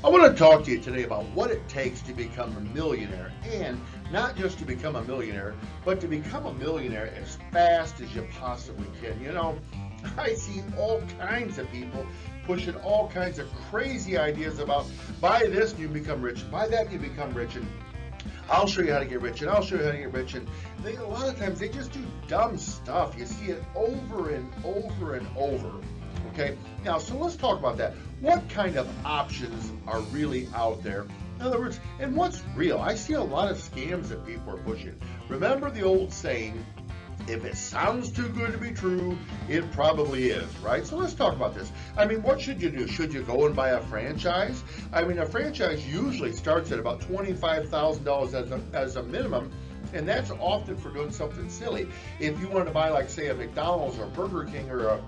I want to talk to you today about what it takes to become a millionaire, and not just to become a millionaire, but to become a millionaire as fast as you possibly can. I see all kinds of people pushing all kinds of crazy ideas about buy this and you become rich, buy that and you become rich, and I'll show you how to get rich, and I'll show you how to get rich. And a lot of times they just do dumb stuff. You see it over and over and over. Okay, now, so let's talk about that. What kind of options are really out there? In other words, and what's real? I see a lot of scams that people are pushing. Remember the old saying, if it sounds too good to be true, it probably is, right? So let's talk about this. What should you do? Should you go and buy a franchise? A franchise usually starts at about $25,000 as a minimum, and that's often for doing something silly. If you wanted to buy, like, say, a McDonald's or Burger King or a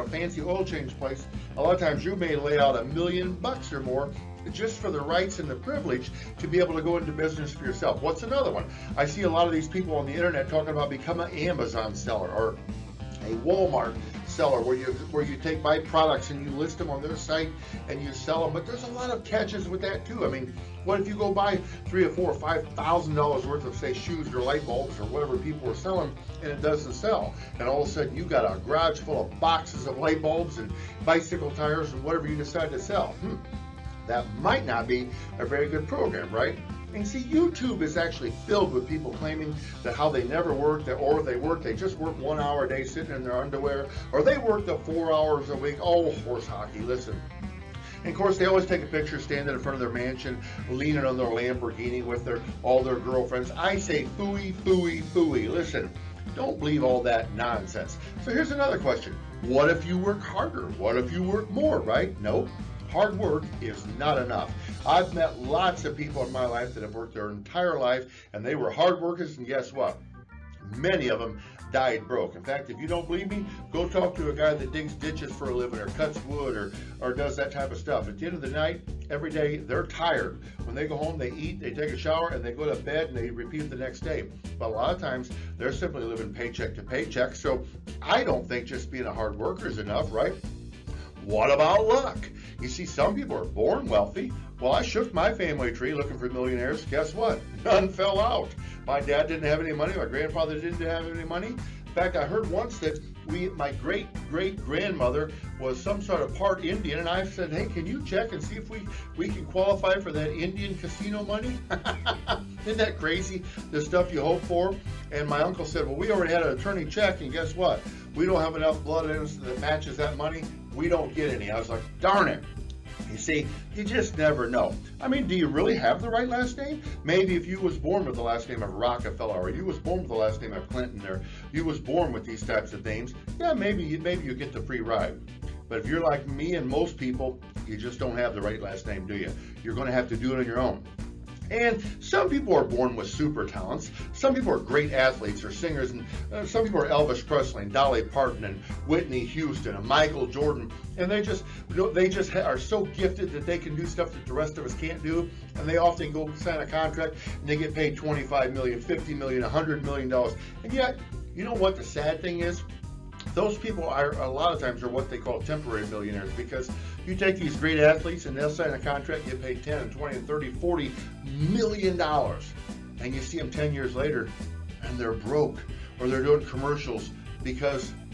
fancy oil change place, a lot of times you may lay out $1 million or more just for the rights and the privilege to be able to go into business for yourself. What's another one? I see a lot of these people on the internet talking about become an Amazon seller or a Walmart seller, where you take buy products and you list them on their site and you sell them. But there's a lot of catches with that too. What if you go buy $3,000 or $4,000 or $5,000 worth of, say, shoes or light bulbs or whatever people are selling, and it doesn't sell, and all of a sudden you got a garage full of boxes of light bulbs and bicycle tires and whatever you decide to sell? That might not be a very good program, right? And see, YouTube is actually filled with people claiming that how they never work, or they just work 1 hour a day sitting in their underwear, or they work the 4 hours a week. Oh, horse hockey, listen. And of course, they always take a picture standing in front of their mansion, leaning on their Lamborghini with all their girlfriends. I say phooey, phooey, phooey. Listen, don't believe all that nonsense. So here's another question. What if you work harder? What if you work more, right? Nope. Hard work is not enough. I've met lots of people in my life that have worked their entire life, and they were hard workers, and guess what? Many of them died broke. In fact, if you don't believe me, go talk to a guy that digs ditches for a living or cuts wood or does that type of stuff. At the end of the night, every day, they're tired. When they go home, they eat, they take a shower, and they go to bed, and they repeat the next day. But a lot of times, they're simply living paycheck to paycheck. So I don't think just being a hard worker is enough, right? What about luck? You see, some people are born wealthy. Well, I shook my family tree looking for millionaires. Guess what? None fell out. My dad didn't have any money. My grandfather didn't have any money. In fact, I heard once that my great-great-grandmother was some sort of part Indian, and I said, hey, can you check and see if we can qualify for that Indian casino money? Isn't that crazy, the stuff you hope for? And my uncle said, well, we already had an attorney check, and guess what? We don't have enough blood in us that matches that money. We don't get any. I was like, darn it. You see, you just never know. Do you really have the right last name? Maybe if you was born with the last name of Rockefeller, or you was born with the last name of Clinton, or you was born with these types of names, yeah, maybe you get the free ride. But if you're like me and most people, you just don't have the right last name, do you? You're going to have to do it on your own. And some people are born with super talents. Some people are great athletes or singers, and some people are Elvis Presley and Dolly Parton and Whitney Houston and Michael Jordan, and they just are so gifted that they can do stuff that the rest of us can't do. And they often go sign a contract and they get paid $25 million, $50 million, $100 million. And yet, you know what the sad thing is? Those people are a lot of times are what they call temporary millionaires, because you take these great athletes and they'll sign a contract, get paid 10 and 20 and 30, $40 million. And you see them 10 years later and they're broke, or they're doing commercials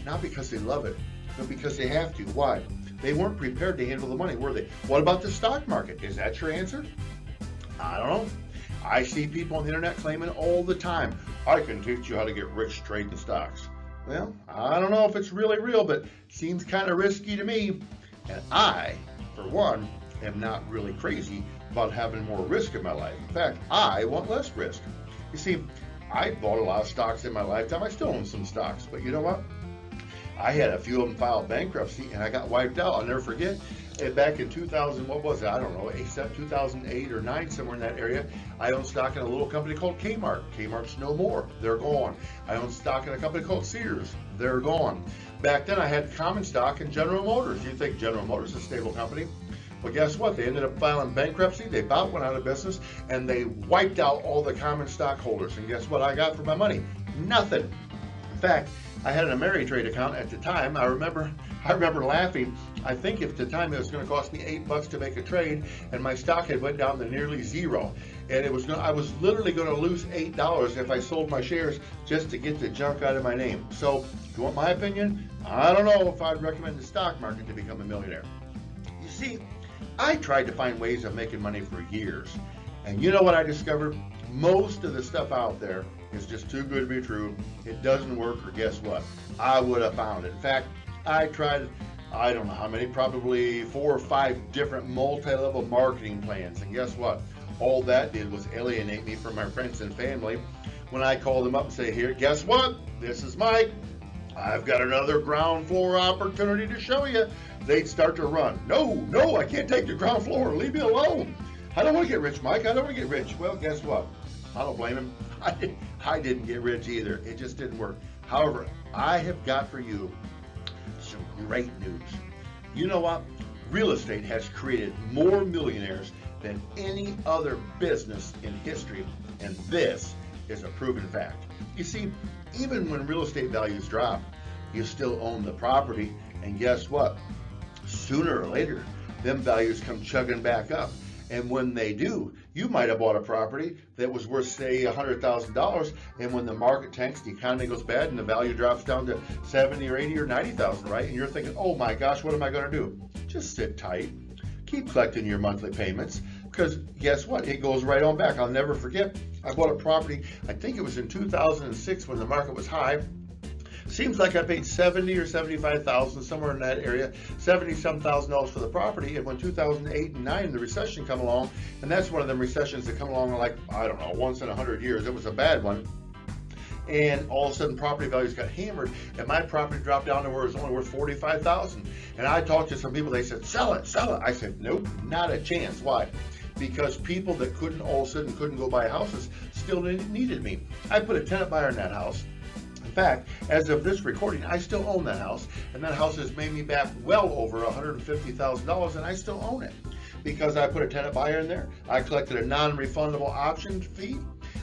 not because they love it, but because they have to. Why? They weren't prepared to handle the money, were they? What about the stock market? Is that your answer? I don't know. I see people on the internet claiming all the time, I can teach you how to get rich trading stocks. Well, I don't know if it's really real, but it seems kind of risky to me. And I, for one, am not really crazy about having more risk in my life. In fact, I want less risk. You see, I bought a lot of stocks in my lifetime. I still own some stocks, but you know what? I had a few of them file bankruptcy, and I got wiped out. I'll never forget. Back in 2000, what was it? I don't know, except 2008 or 9, somewhere in that area, I owned stock in a little company called Kmart. Kmart's no more. They're gone. I owned stock in a company called Sears. They're gone. Back then, I had common stock in General Motors. You'd think General Motors is a stable company. Well, guess what? They ended up filing bankruptcy. They about went out of business, and they wiped out all the common stockholders. And guess what I got for my money? Nothing. In fact, I had an Ameritrade account at the time. I remember laughing. I think at the time it was going to cost me $8 to make a trade, and my stock had went down to nearly zero. And I was literally going to lose $8 if I sold my shares just to get the junk out of my name. So, if you want my opinion, I don't know if I'd recommend the stock market to become a millionaire. You see, I tried to find ways of making money for years. And you know what I discovered? Most of the stuff out there is just too good to be true. It doesn't work, or guess what? I would have found it. In fact, I tried, I don't know how many, probably 4 or 5 different multi-level marketing plans. And guess what? All that did was alienate me from my friends and family. When I called them up and say, here, guess what? This is Mike. I've got another ground floor opportunity to show you. They'd start to run. No, I can't take the ground floor. Leave me alone. I don't want to get rich, Mike. I don't want to get rich. Well, guess what? I don't blame him. I didn't get rich either. It just didn't work. However, I have got for you some great news. You know what? Real estate has created more millionaires than any other business in history, and this is a proven fact. You see, even when real estate values drop, you still own the property, and guess what? Sooner or later, them values come chugging back up. And when they do, you might have bought a property that was worth, say, $100,000, and when the market tanks, the economy goes bad, and the value drops down to 70 or 80 or 90,000, right? And you're thinking, oh my gosh, what am I going to do? Just sit tight. Keep collecting your monthly payments, because guess what? It goes right on back. I'll never forget, I bought a property, I think it was in 2006 when the market was high. Seems like I paid $70,000 or $75,000, somewhere in that area, $70-some thousand for the property. And when 2008 and 9, the recession come along, and that's one of them recessions that come along like, I don't know, once in 100 years. It was a bad one. And all of a sudden, property values got hammered, and my property dropped down to where it was only worth $45,000. And I talked to some people. They said, "Sell it, sell it." I said, "Nope, not a chance." Why? Because people that all of a sudden couldn't go buy houses still needed me. I put a tenant buyer in that house. In fact, as of this recording, I still own that house, and that house has made me back well over $150,000, and I still own it because I put a tenant buyer in there. I collected a non-refundable option fee.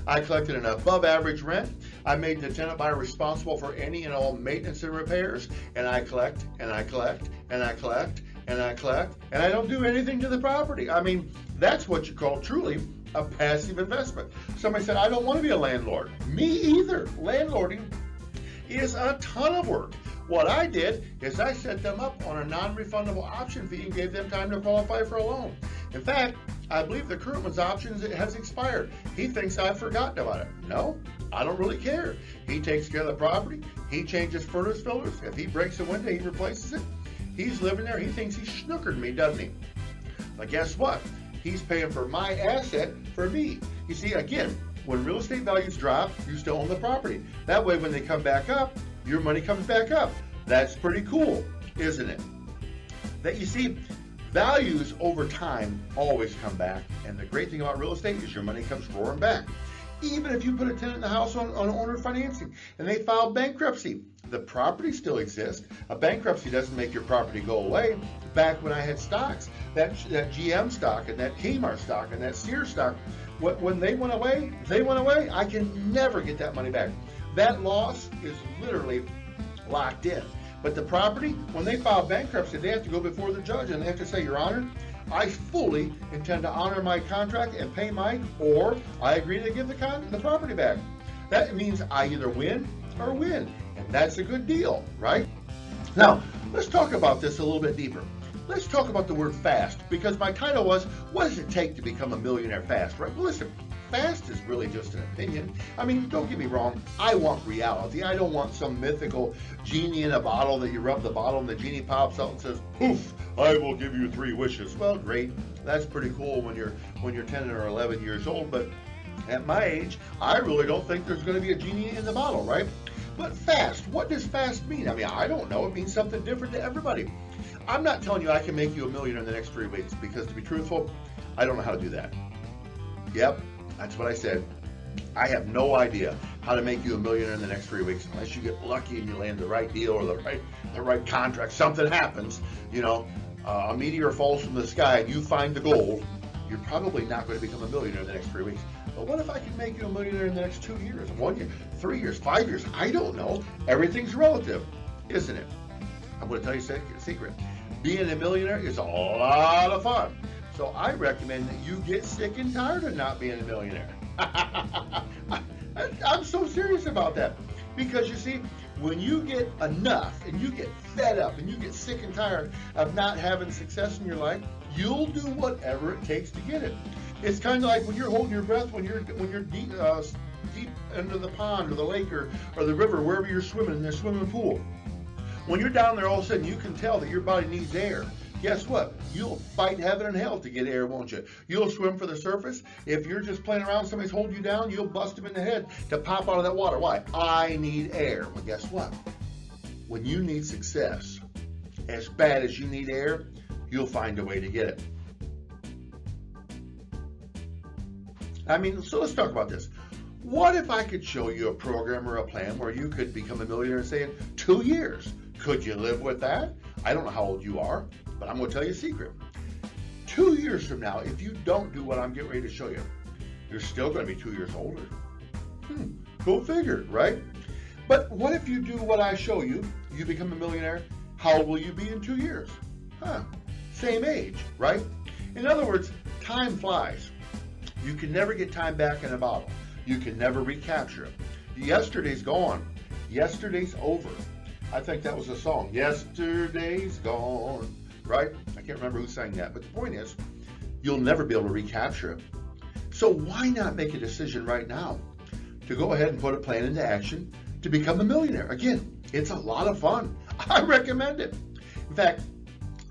I collected an above average rent. I made the tenant buyer responsible for any and all maintenance and repairs, and I collect, and I collect, and I collect, and I collect, and I don't do anything to the property. I mean, that's what you call truly a passive investment. Somebody said, I don't want to be a landlord. Me either. Landlording is a ton of work. What I did is I set them up on a non-refundable option fee and gave them time to qualify for a loan. In fact, I believe the current one's option has expired. He thinks I've forgotten about it. No, I don't really care. He takes care of the property. He changes furnace filters. If he breaks a window, he replaces it. He's living there. He thinks he's snookered me, doesn't he? But guess what? He's paying for my asset for me. You see, again, when real estate values drop, you still own the property. That way, when they come back up, your money comes back up. That's pretty cool, isn't it? That you see, values over time always come back. And the great thing about real estate is your money comes roaring back. Even if you put a tenant in the house on owner financing and they file bankruptcy, the property still exists. A bankruptcy doesn't make your property go away. Back when I had stocks, that GM stock and that Kmart stock and that Sears stock, when they went away, they went away. I can never get that money back. That loss is literally locked in. But the property, when they file bankruptcy, they have to go before the judge and they have to say, Your Honor, I fully intend to honor my contract and pay Mike, or I agree to give the property back. That means I either win or win, and that's a good deal, right? Now, let's talk about this a little bit deeper. Let's talk about the word fast, because my title was, what does it take to become a millionaire fast, right? Well, listen, fast is really just an opinion. I mean, don't get me wrong, I want reality. I don't want some mythical genie in a bottle that you rub the bottle and the genie pops out and says, poof, I will give you 3 wishes. Well, great. That's pretty cool when you're 10 or 11 years old, but at my age, I really don't think there's going to be a genie in the bottle, right? But fast, what does fast mean? I mean, I don't know. It means something different to everybody. I'm not telling you I can make you a millionaire in the next 3 weeks, because to be truthful, I don't know how to do that. Yep, that's what I said. I have no idea how to make you a millionaire in the next 3 weeks unless you get lucky and you land the right deal or the right contract. Something happens, a meteor falls from the sky and you find the gold. You're probably not going to become a millionaire in the next 3 weeks. But what if I can make you a millionaire in the next 2 years, 1 year, 3 years, 5 years? I don't know. Everything's relative, isn't it? I'm going to tell you a secret. Being a millionaire is a lot of fun. So I recommend that you get sick and tired of not being a millionaire. I'm so serious about that. Because you see, when you get enough and you get fed up and you get sick and tired of not having success in your life, you'll do whatever it takes to get it. It's kind of like when you're holding your breath when you're deep into the pond or the lake or the river, wherever you're swimming in the swimming pool. When you're down there, all of a sudden you can tell that your body needs air. Guess what? You'll fight heaven and hell to get air, won't you? You'll swim for the surface. If you're just playing around, somebody's holding you down, you'll bust them in the head to pop out of that water. Why? I need air. Well, guess what? When you need success as bad as you need air, you'll find a way to get it. I mean, so let's talk about this. What if I could show you a program or a plan where you could become a millionaire, say, in 2 years? Could you live with that? I don't know how old you are, but I'm going to tell you a secret. 2 years from now, if you don't do what I'm getting ready to show you, you're still going to be 2 years older. Go figure, right? But what if you do what I show you, you become a millionaire, how old will you be in 2 years? Same age, right? In other words, time flies. You can never get time back in a bottle. You can never recapture it. Yesterday's gone. Yesterday's over. I think that was a song. Yesterday's gone, right? I can't remember who sang that, but the point is, you'll never be able to recapture it. So why not make a decision right now to go ahead and put a plan into action to become a millionaire? Again, it's a lot of fun. I recommend it. In fact,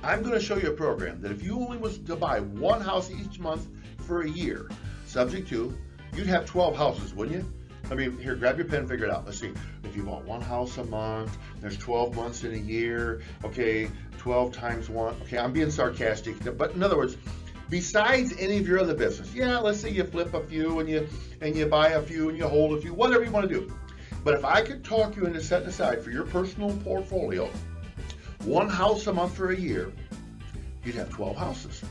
I'm going to show you a program that if you only was to buy one house each month for a year, subject to, you'd have 12 houses, wouldn't you? I mean, here, grab your pen, figure it out. Let's see. If you bought one house a month, there's 12 months in a year. Okay, 12 times 1. Okay, I'm being sarcastic. But in other words, besides any of your other business, yeah, let's say you flip a few and you buy a few and you hold a few, whatever you want to do. But if I could talk you into setting aside for your personal portfolio one house a month for a year, you'd have 12 houses.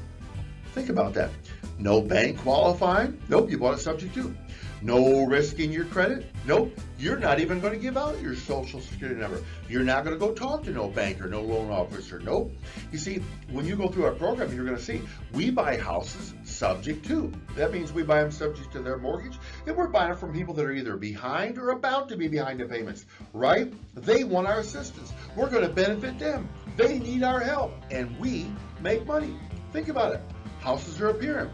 Think about that. No bank qualifying? Nope, you bought it subject to. No risk in your credit? Nope, you're not even going to give out your social security number. You're not going to go talk to no banker, no loan officer. Nope. You see, when you go through our program, you're going to see we buy houses subject to. That means we buy them subject to their mortgage, and we're buying them from people that are either behind or about to be behind in payments, right? They want our assistance. We're going to benefit them. They need our help, and we make money. Think about it. Houses are appearing.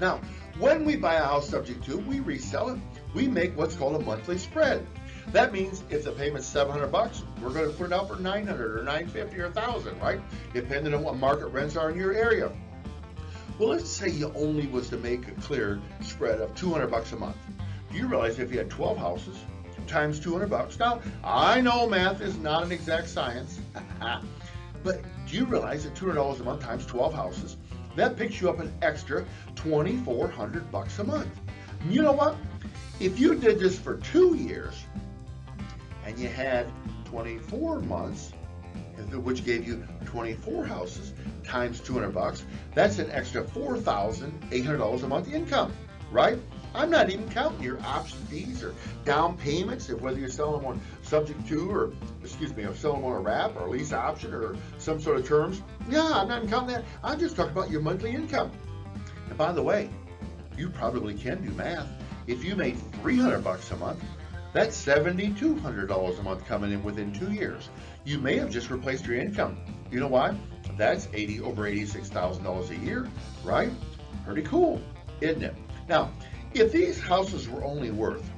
Now, when we buy a house subject to, we resell it. We make what's called a monthly spread. That means if the payment's $700, we're going to put it out for $900 or $950 or $1,000, right? Depending on what market rents are in your area. Well, let's say you only was to make a clear spread of $200 a month. Do you realize if you had 12 houses times $200? Now, I know math is not an exact science, but do you realize that $200 a month times 12 houses, that picks you up an extra $2,400 a month. And you know what? If you did this for 2 years and you had 24 months, which gave you 24 houses times $200, that's an extra $4,800 a month income, right? I'm not even counting your option fees or down payments, if whether you're selling them on subject to or, I'm selling them on a wrap or a lease option or some sort of terms. Yeah, I'm not even counting that. I'm just talking about your monthly income. And by the way, you probably can do math. If you made $300 a month, that's $7,200 a month coming in within 2 years. You may have just replaced your income. You know why? That's over $86,000 a year, right? Pretty cool, isn't it? Now, if these houses were only worth,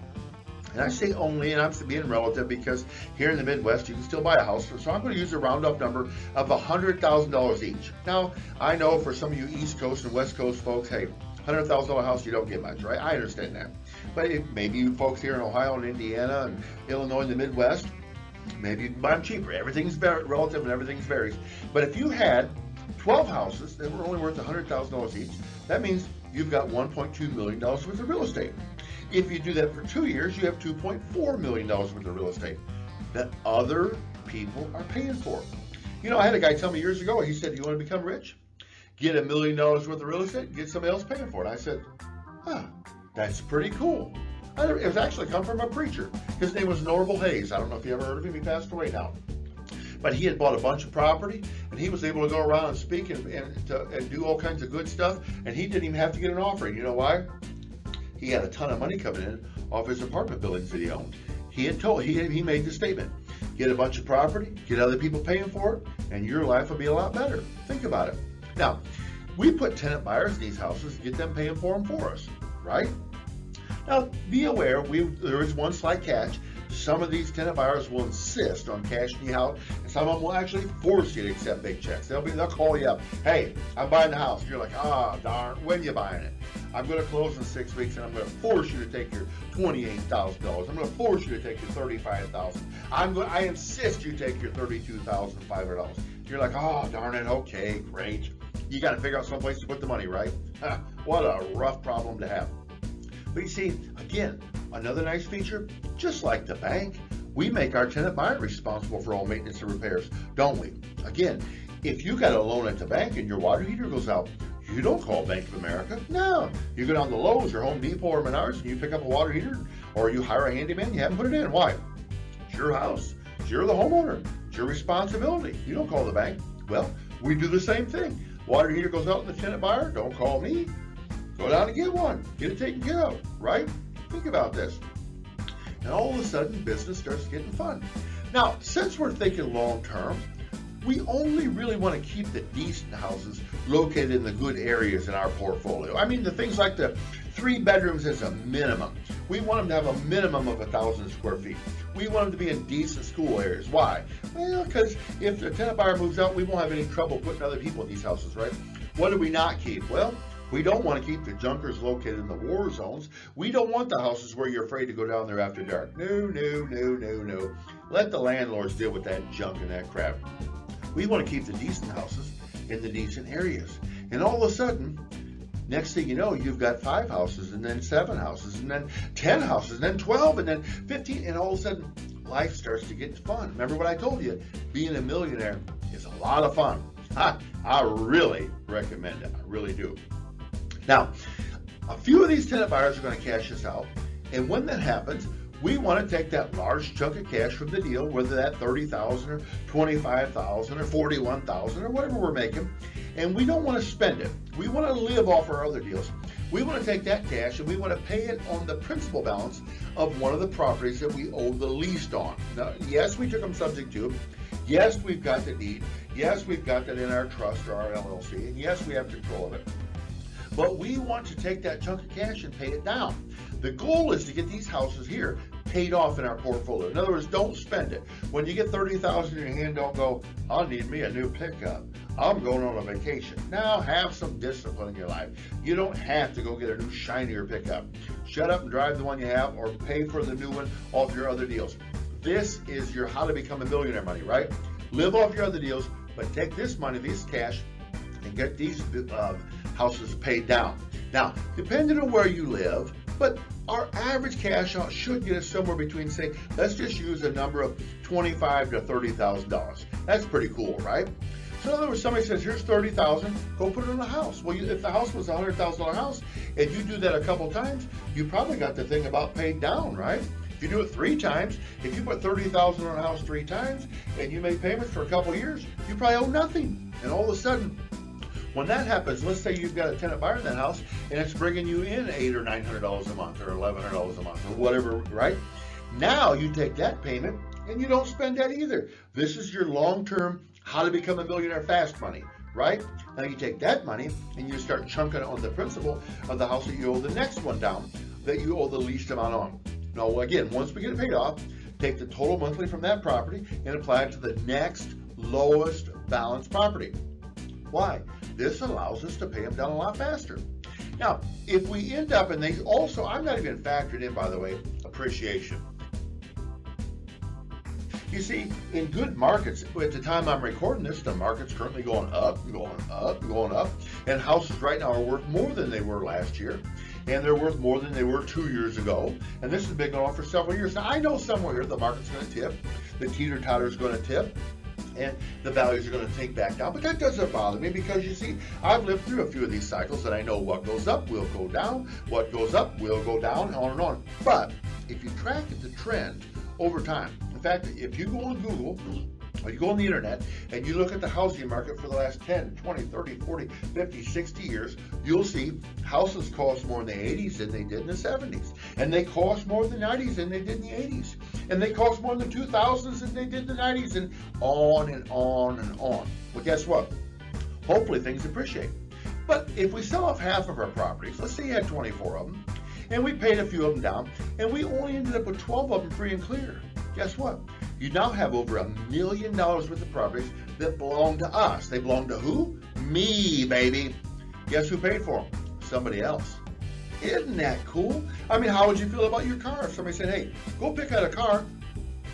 and I say only, and I'm being relative because here in the Midwest, you can still buy a house. So I'm going to use a round-up number of $100,000 each. Now, I know for some of you East Coast and West Coast folks, hey, $100,000 house, you don't get much, right? I understand that. But maybe you folks here in Ohio and Indiana and Illinois and the Midwest, maybe you can buy them cheaper. Everything's relative and everything's varies. But if you had 12 houses that were only worth $100,000 each, that means you've got $1.2 million worth of real estate. If you do that for 2 years, you have $2.4 million worth of real estate that other people are paying for. You know, I had a guy tell me years ago, he said, you want to become rich? Get $1 million worth of real estate, get somebody else paying for it. I said, that's pretty cool. It was actually come from a preacher. His name was Norval Hayes. I don't know if you ever heard of him. He passed away now. but he had bought a bunch of property, and he was able to go around and speak and do all kinds of good stuff, and he didn't even have to get an offer. You know why? He had a ton of money coming in off his apartment buildings that he owned. He made the statement: get a bunch of property, get other people paying for it, and your life will be a lot better. Think about it. Now, we put tenant buyers in these houses to get them paying for them for us, right? Now, be aware, there is one slight catch. Some of these tenant buyers will insist on cashing you out, and some of them will actually force you to accept big checks. They'll call you up. Hey, I'm buying the house. And you're like, darn, when are you buying it? I'm going to close in 6 weeks, and I'm going to force you to take your $28,000. I'm going to force you to take your $35,000. I insist you take your $32,500. You're like, darn it. Okay, great. You got to figure out some place to put the money, right? What a rough problem to have. But you see, again, another nice feature, just like the bank, we make our tenant buyer responsible for all maintenance and repairs, don't we? Again, if you got a loan at the bank and your water heater goes out, you don't call Bank of America. No, you go down to Lowe's or Home Depot or Menards and you pick up a water heater, or you hire a handyman, you haven't put it in. Why? It's your house. You're the homeowner. It's your responsibility. You don't call the bank. Well, we do the same thing. Water heater goes out to the tenant buyer, don't call me. Go down and get one. Get it taken care of, right? Think about this. And all of a sudden, business starts getting fun. Now, since we're thinking long term, we only really want to keep the decent houses located in the good areas in our portfolio. I mean, the things like the 3 bedrooms is a minimum. We want them to have a minimum of 1,000 square feet. We want them to be in decent school areas. Why? Well, because if the tenant buyer moves out, we won't have any trouble putting other people in these houses, right? What do we not keep? Well, we don't want to keep the junkers located in the war zones. We don't want the houses where you're afraid to go down there after dark. No. Let the landlords deal with that junk and that crap. We want to keep the decent houses in the decent areas. And all of a sudden, next thing you know, you've got 5 houses, and then 7 houses, and then 10 houses, and then 12, and then 15, and all of a sudden, life starts to get fun. Remember what I told you? Being a millionaire is a lot of fun. I really recommend it. I really do. Now, a few of these tenant buyers are going to cash us out, and when that happens, we want to take that large chunk of cash from the deal, whether that $30,000 or $25,000 or $41,000 or whatever we're making, and we don't want to spend it. We want to live off our other deals. We want to take that cash and we want to pay it on the principal balance of one of the properties that we owe the least on. Now, yes, we took them subject to. Yes, we've got the deed. Yes, we've got that in our trust or our LLC, and yes, we have control of it. But we want to take that chunk of cash and pay it down. The goal is to get these houses here paid off in our portfolio. In other words, don't spend it. When you get $30,000 in your hand, don't go, I need me a new pickup. I'm going on a vacation. Now have some discipline in your life. You don't have to go get a new shinier pickup. Shut up and drive the one you have, or pay for the new one off your other deals. This is your how to become a millionaire money, right? Live off your other deals, but take this money, this cash, and get these houses paid down. Now, depending on where you live, but our average cash out should get us somewhere between, say, let's just use a number of $25,000 to $30,000. That's pretty cool, right? So in other words, somebody says, here's $30,000, go put it in a house. Well, if the house was a $100,000 house, and you do that a couple times, you probably got the thing about paid down, right? If you do it 3 times, if you put $30,000 on a house 3 times, and you make payments for a couple of years, you probably owe nothing. And all of a sudden, when that happens, let's say you've got a tenant buyer in that house, and it's bringing you in $800 or $900 a month, or $1,100 a month, or whatever, right? Now you take that payment, and you don't spend that either. This is your long-term how to become a millionaire fast money, right? Now you take that money, and you start chunking it on the principal of the house that you owe the next one down, that you owe the least amount on. Now, again, once we get it paid off, take the total monthly from that property and apply it to the next lowest balance property. Why? This allows us to pay them down a lot faster. Now, if we end up, and they also, I'm not even factored in, by the way, appreciation. You see, in good markets, at the time I'm recording this, the market's currently going up, and houses right now are worth more than they were last year, and they're worth more than they were 2 years ago, and this has been going on for several years. Now, I know somewhere here the market's going to tip, the teeter-totter is going to tip, and the values are going to take back down. But that doesn't bother me, because you see, I've lived through a few of these cycles, and I know what goes up will go down, what goes up will go down, on and on. But if you track the trend over time, in fact, if you go on Google When you go on the internet and you look at the housing market for the last 10, 20, 30, 40, 50, 60 years, you'll see houses cost more in the 80s than they did in the 70s. And they cost more in the 90s than they did in the 80s. And they cost more in the 2000s than they did in the 90s, and on and on and on. Well, guess what? Hopefully things appreciate. But if we sell off half of our properties, let's say you had 24 of them, and we paid a few of them down, and we only ended up with 12 of them free and clear, guess what? You now have over $1 million worth of properties that belong to us. They belong to who? Me, baby. Guess who paid for them? Somebody else. Isn't that cool? I mean, how would you feel about your car if somebody said, hey, go pick out a car,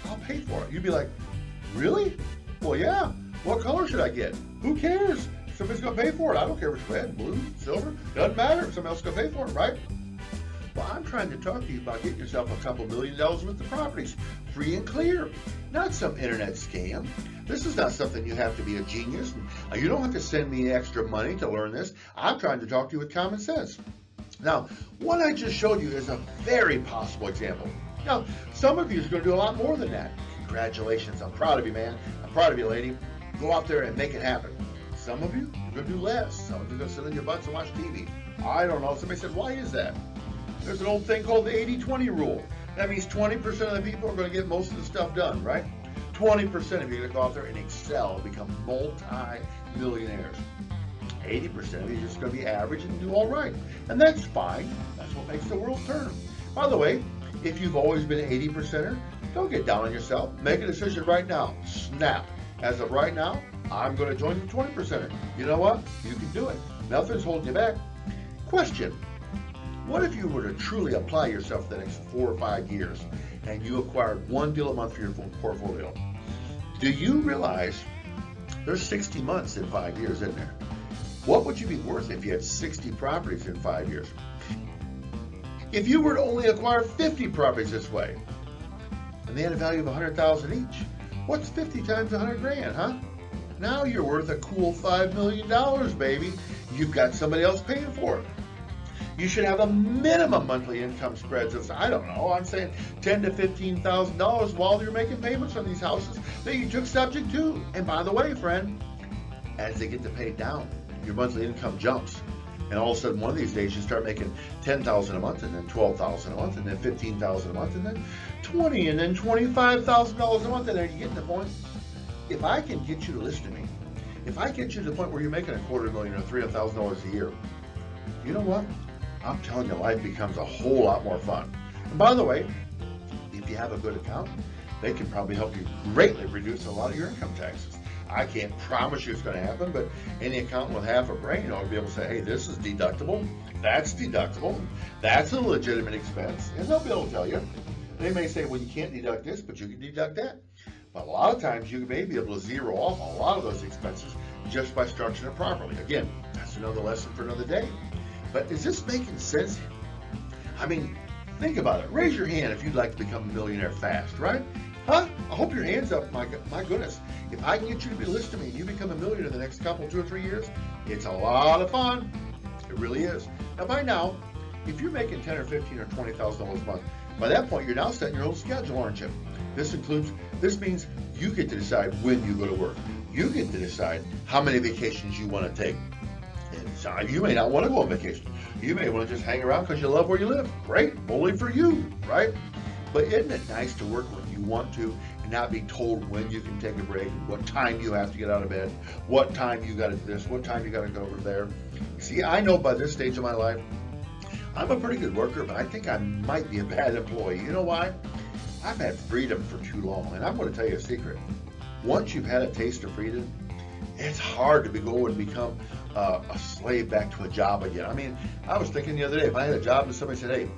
I'll pay for it? You'd be like, really? Well, yeah. What color should I get? Who cares? Somebody's going to pay for it. I don't care if it's red, blue, silver. Doesn't matter. Somebody else is going to pay for it, right? Well, I'm trying to talk to you about getting yourself a couple $1 million worth of properties, free and clear. Not some internet scam. This is not something you have to be a genius. You don't have to send me extra money to learn this. I'm trying to talk to you with common sense. Now, what I just showed you is a very possible example. Now, some of you is going to do a lot more than that. Congratulations. I'm proud of you, man. I'm proud of you, lady. Go out there and make it happen. Some of you are going to do less. Some of you are going to sit on your butts and watch TV. I don't know. Somebody said, why is that? There's an old thing called the 80-20 rule. That means 20% of the people are going to get most of the stuff done, right? 20% of you are going to go out there and excel, become multi-millionaires. 80% of you are just going to be average and do all right. And that's fine. That's what makes the world turn. By the way, if you've always been an 80%er, don't get down on yourself. Make a decision right now. Snap. As of right now, I'm going to join the 20%er. You know what? You can do it. Nothing's holding you back. Question. What if you were to truly apply yourself for the next 4 or 5 years and you acquired one deal a month for your portfolio? Do you realize there's 60 months in 5 years, isn't there? What would you be worth if you had 60 properties in 5 years? If you were to only acquire 50 properties this way and they had a value of $100,000 each, what's 50 times 100 grand, huh? Now you're worth a cool $5 million, baby. You've got somebody else paying for it. You should have a minimum monthly income spreads of, I don't know, I'm saying $10,000 to $15,000 while you're making payments on these houses that you took subject to. And by the way, friend, as they get to pay down, your monthly income jumps. And all of a sudden, one of these days, you start making $10,000 a month, and then $12,000 a month, and then $15,000 a month, and then $20,000, and then $25,000 a month. And are you getting the point? If I can get you to listen to me, if I get you to the point where you're making $250,000 or $300,000 a year, you know what? I'm telling you, life becomes a whole lot more fun. And by the way, if you have a good accountant, they can probably help you greatly reduce a lot of your income taxes. I can't promise you it's going to happen, but any accountant with half a brain ought to be able to say, hey, this is deductible, that's a legitimate expense, and they'll be able to tell you. They may say, well, you can't deduct this, but you can deduct that. But a lot of times you may be able to zero off a lot of those expenses just by structuring it properly. Again, that's another lesson for another day. But is this making sense? I mean, think about it. Raise your hand if you'd like to become a millionaire fast, right? Huh? I hope your hand's up. My goodness. If I can get you to be listening to me and you become a millionaire in the next couple, 2 or 3 years, it's a lot of fun. It really is. Now, by now, if you're making $10,000 or $15,000 or $20,000 a month, by that point, you're now setting your own schedule, aren't you? This means you get to decide when you go to work. You get to decide how many vacations you want to take. And you may not want to go on vacation. You may want to just hang around because you love where you live. Great, only for you, right? But isn't it nice to work when you want to and not be told when you can take a break, what time you have to get out of bed, what time you got to do this, what time you got to go over there. You see, I know by this stage of my life, I'm a pretty good worker, but I think I might be a bad employee. You know why? I've had freedom for too long, and I'm going to tell you a secret. Once you've had a taste of freedom, it's hard to go and become a slave back to a job again. I mean, I was thinking the other day, if I had a job and somebody said, hey,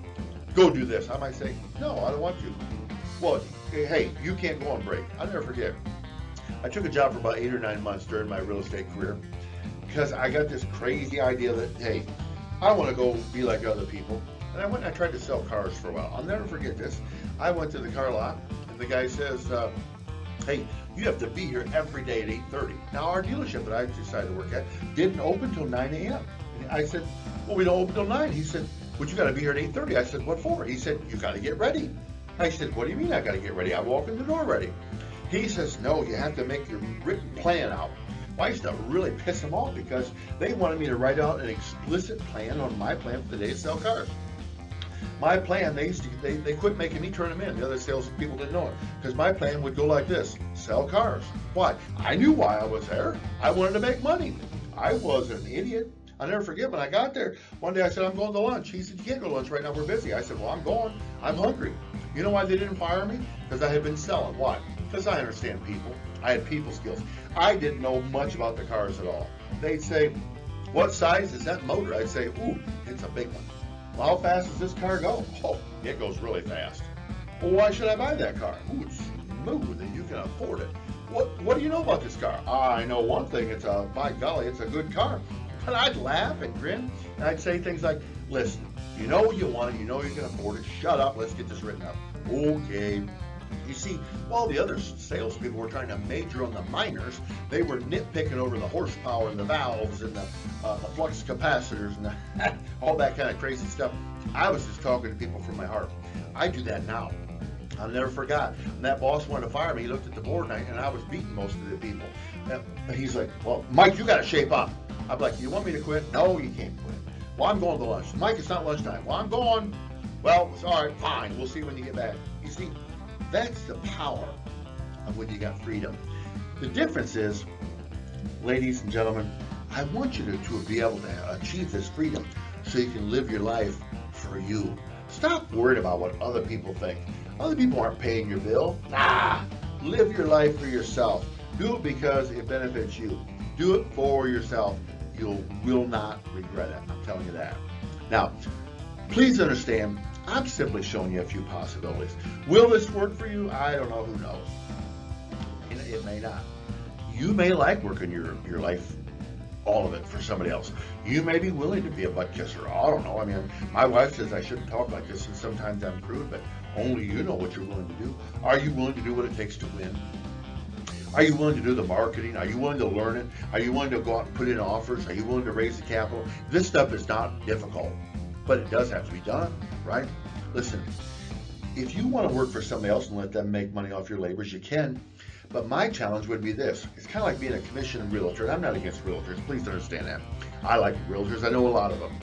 go do this, I might say, no, I don't want to. Well, hey, you can't go on break. I'll never forget. I took a job for about 8 or 9 months during my real estate career because I got this crazy idea that, hey, I want to go be like other people. And I went and I tried to sell cars for a while. I'll never forget this. I went to the car lot and the guy says, hey, you have to be here every day at 8:30. Now, our dealership that I decided to work at didn't open until 9 a.m. And I said, well, we don't open till 9. He said, but you got to be here at 8:30. I said, what for? He said, you got to get ready. I said, what do you mean I got to get ready? I walk in the door ready. He says, no, you have to make your written plan out. Well, I used to really piss them off because they wanted me to write out an explicit plan on my plan for the day to sell cars. My plan, they quit making me turn them in. The other salespeople didn't know it because my plan would go like this: sell cars. Why? I knew why I was there. I wanted to make money. I wasn't an idiot. I'll never forget when I got there. One day I said, I'm going to lunch. He said, you can't go to lunch right now. We're busy. I said, well, I'm going. I'm hungry. You know why they didn't fire me? Because I had been selling. Why? Because I understand people. I had people skills. I didn't know much about the cars at all. They'd say, what size is that motor? I'd say, ooh, it's a big one. Well, how fast does this car go? Oh, it goes really fast. Well, why should I buy that car? Ooh, it's smooth and you can afford it. What do you know about this car? I know one thing. By golly, it's a good car. And I'd laugh and grin, and I'd say things like, listen, you know what you want, you know you can afford it, shut up, let's get this written up. Okay. You see, while the other salespeople were trying to major on the minors, they were nitpicking over the horsepower and the valves and the flux capacitors and all that kind of crazy stuff. I was just talking to people from my heart. I do that now. I never forgot. When that boss wanted to fire me, he looked at the board and I was beating most of the people. And he's like, well, Mike, you got to shape up. I'm like, you want me to quit? No, you can't quit. Well, I'm going to lunch. Mike, it's not lunchtime. Well, I'm going. Well, it's all right, fine. We'll see when you get back. You see, that's the power of when you got freedom. The difference is, ladies and gentlemen, I want you to be able to achieve this freedom so you can live your life for you. Stop worrying about what other people think. Other people aren't paying your bill. Nah, live your life for yourself. Do it because it benefits you. Do it for yourself. You will not regret it. I'm telling you that. Now, please understand, I'm simply showing you a few possibilities. Will this work for you? I don't know. Who knows? It may not. You may like working your life, all of it, for somebody else. You may be willing to be a butt kisser. I don't know. I mean, my wife says I shouldn't talk like this, and sometimes I'm crude, but only you know what you're willing to do. Are you willing to do what it takes to win? Are you willing to do the marketing? Are you willing to learn it? Are you willing to go out and put in offers? Are you willing to raise the capital? This stuff is not difficult, but it does have to be done, right? Listen, if you want to work for somebody else and let them make money off your labors, you can. But my challenge would be this. It's kind of like being a commissioned realtor. And I'm not against realtors. Please understand that. I like realtors. I know a lot of them.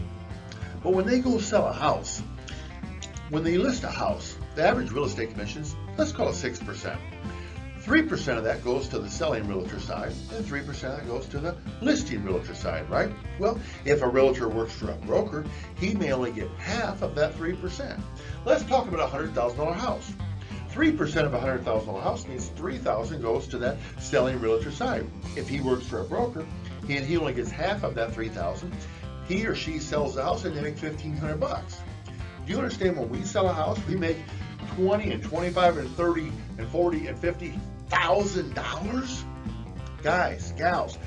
But when they go sell a house, when they list a house, the average real estate commissions, let's call it 6%. 3% of that goes to the selling realtor side, and 3% of that goes to the listing realtor side, right? Well, if a realtor works for a broker, he may only get half of that 3%. Let's talk about a $100,000 house. 3% of a $100,000 house means $3,000 goes to that selling realtor side. If he works for a broker and he only gets half of that $3,000, he or she sells the house and they make $1,500. Do you understand when we sell a house, we make $20 and $25 and $30 and $40 and $50,000? Guys, gals,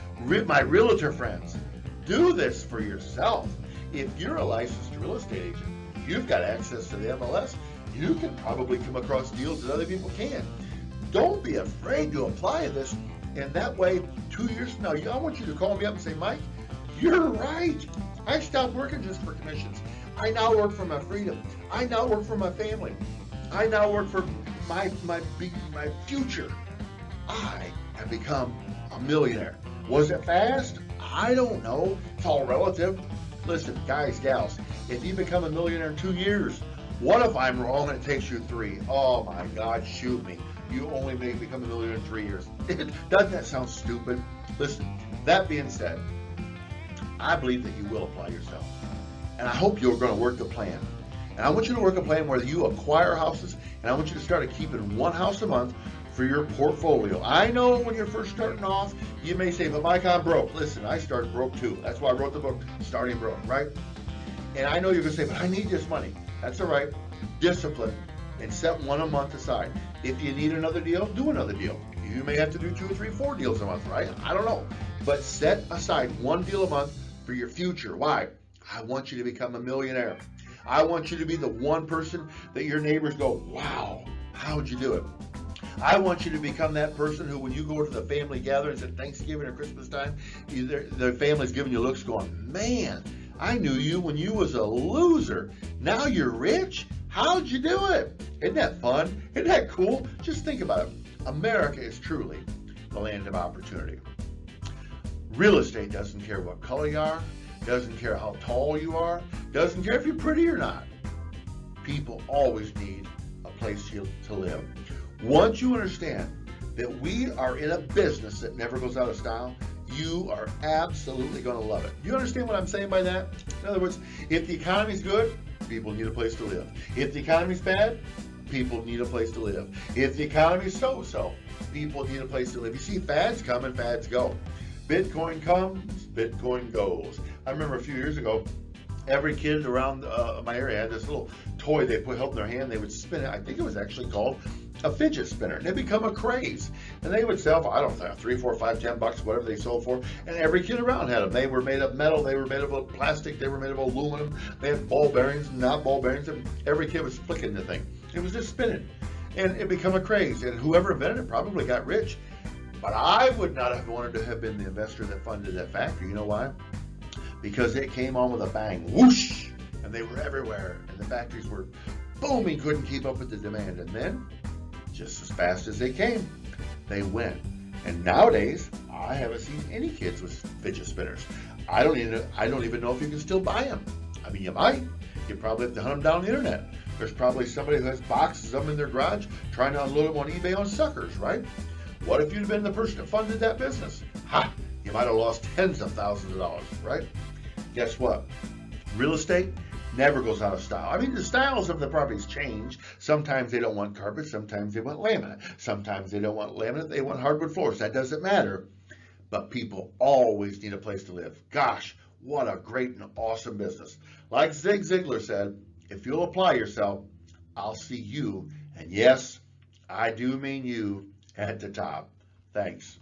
my realtor friends, do this for yourself. If you're a licensed real estate agent, you've got access to the MLS, you can probably come across deals that other people can't. Don't be afraid to apply this, and that way, 2 years from now, I want you to call me up and say, Mike, you're right. I stopped working just for commissions. I now work for my freedom. I now work for my family. I now work for my future. I have become a millionaire. Was it fast? I don't know. It's all relative. Listen, guys, gals, if you become a millionaire in 2 years, what if I'm wrong and it takes you 3? Oh my God, shoot me. You only may become a millionaire in 3 years. Doesn't that sound stupid? Listen, that being said, I believe that you will apply yourself. And I hope you're going to work the plan. And I want you to work a plan where you acquire houses, and I want you to start keeping one house a month for your portfolio. I know when you're first starting off, you may say, but Mike, I'm broke. Listen, I started broke too. That's why I wrote the book, Starting Broke, right? And I know you're going to say, but I need this money. That's all right. Discipline and set one a month aside. If you need another deal, do another deal. You may have to do 2 or 3, 4 deals a month, right? I don't know. But set aside one deal a month for your future. Why? I want you to become a millionaire. I want you to be the one person that your neighbors go, wow, how'd you do it? I want you to become that person who, when you go to the family gatherings at Thanksgiving or Christmas time, their family's giving you looks going, man, I knew you when you was a loser. Now you're rich? How'd you do it? Isn't that fun? Isn't that cool? Just think about it. America is truly the land of opportunity. Real estate doesn't care what color you are, doesn't care how tall you are, doesn't care if you're pretty or not. People always need a place to live. Once you understand that we are in a business that never goes out of style, you are absolutely going to love it. You understand what I'm saying by that? In other words, if the economy's good, people need a place to live. If the economy's bad, people need a place to live. If the economy's so-so, people need a place to live. You see, fads come and fads go. Bitcoin comes, Bitcoin goes. I remember a few years ago, every kid around my area had this little toy they held in their hand. They would spin it. I think it was actually called a fidget spinner, and it become a craze. And they would sell for, I don't know, $3, $4, $5, $10, whatever they sold for. And every kid around had them. They were made of metal, they were made of plastic, they were made of aluminum. They had ball bearings, not ball bearings. And every kid was flicking the thing. It was just spinning, and it became a craze. And whoever invented it probably got rich. But I would not have wanted to have been the investor that funded that factory. You know why? Because it came on with a bang, whoosh, and they were everywhere, and the factories were booming, couldn't keep up with the demand. And then, just as fast as they came, they went. And nowadays, I haven't seen any kids with fidget spinners. I don't even know if you can still buy them. I mean, you might. You probably have to hunt them down the internet. There's probably somebody who has boxes of them in their garage trying to unload them on eBay on suckers, right? What if you'd been the person that funded that business? Ha! You might have lost tens of thousands of dollars, right? Guess what? Real estate never goes out of style. I mean, the styles of the properties change. Sometimes they don't want carpet, sometimes they want laminate. Sometimes they don't want laminate, they want hardwood floors. That doesn't matter. But people always need a place to live. Gosh, what a great and awesome business. Like Zig Ziglar said, if you'll apply yourself, I'll see you, and yes, I do mean you, at the top. Thanks.